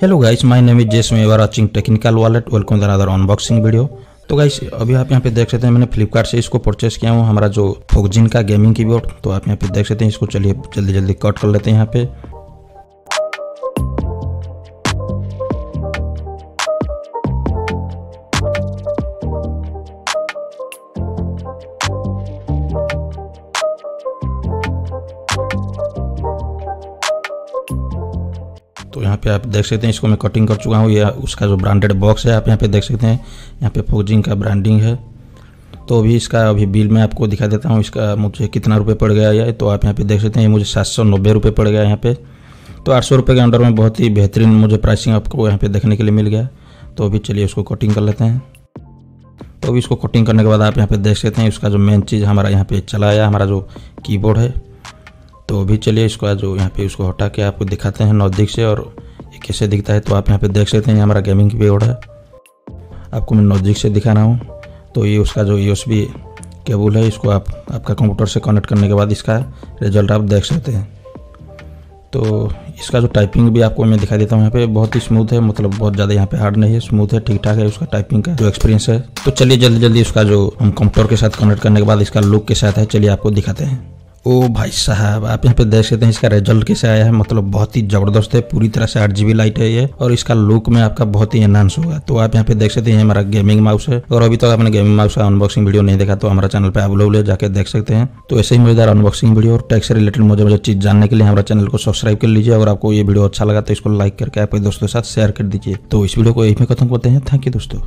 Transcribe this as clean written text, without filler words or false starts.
Hello guys, my name is Jess, you are watching technical wallet. Welcome to another unboxing video. तो guys अभी आप यहाँ पे देख सकते हैं मैंने फ्लिपकार्ट से इसको परचेस किया हूँ, हमारा जो फोकजिन का गेमिंग कीबोर्ड। तो आप यहाँ पे देख सकते हैं, इसको चलिए जल्दी जल्दी कट कर लेते हैं यहाँ पे। तो यहाँ पे आप देख सकते हैं, इसको मैं कटिंग कर चुका हूँ। ये उसका जो ब्रांडेड बॉक्स है, आप यहाँ पे देख सकते हैं, यहाँ पे फोकजिन का ब्रांडिंग है। तो अभी इसका बिल मैं आपको दिखा देता हूँ, इसका मुझे कितना रुपए पड़ गया है। तो आप यहाँ पे देख सकते हैं, ये मुझे 790 रुपये पड़ गया यहाँ पे। तो 800 रुपये के अंडर में बहुत ही बेहतरीन मुझे प्राइसिंग आपको यहाँ पे देखने के लिए मिल गया। तो अभी चलिए उसको कटिंग कर लेते हैं। तो अभी इसको कटिंग करने के बाद आप यहाँ पे देख सकते हैं, उसका जो मेन चीज़ हमारा यहाँ पे चला आया, हमारा जो कीबोर्ड है। तो अभी चलिए इसको जो यहाँ पे उसको हटा के आपको दिखाते हैं नज़दीक से, और ये कैसे दिखता है। तो आप यहाँ पे देख सकते हैं, हमारा गेमिंग कीबोर्ड है, आपको मैं नज़दीक से दिखा रहा हूँ। तो ये उसका जो USB केबल है, इसको आपका कंप्यूटर से कनेक्ट करने के बाद इसका रिजल्ट आप देख सकते हैं। तो इसका जो टाइपिंग भी आपको मैं दिखा देता हूँ यहाँ पे, बहुत ही स्मूथ है, मतलब बहुत ज़्यादा यहाँ पे हार्ड नहीं है, स्मूथ है, ठीक ठाक है उसका टाइपिंग का जो एक्सपीरियंस है। तो चलिए जल्दी जल्दी उसका जो हम कंप्यूटर के साथ कनेक्ट करने के बाद इसका लुक के साथ है, चलिए आपको दिखाते हैं। ओ भाई साहब, आप यहाँ पे देख सकते हैं इसका रिजल्ट कैसे आया है, मतलब बहुत ही ज़बरदस्त है, पूरी तरह से 8GB लाइट है ये, और इसका लुक में आपका बहुत ही एनहांस होगा। तो आप यहाँ पे देख सकते हैं, हमारा गेमिंग माउस है, और अभी तक आपने गेमिंग माउस का अनबॉक्सिंग वीडियो नहीं देखा तो हमारा चैनल पे आप लोग जाके देख सकते हैं। तो ऐसे ही मजेदार अनबॉक्सिंग वीडियो और टेक से रिलेटेड मुझे चीज़ जानने के लिए हमारा चैनल को सब्सक्राइब कर लीजिए। अगर आपको ये वीडियो अच्छा लगा तो इसको लाइक करके आपके दोस्तों के साथ शेयर कर दीजिए। तो इस वीडियो को यहीं पे खत्म करते हैं। थैंक यू दोस्तों।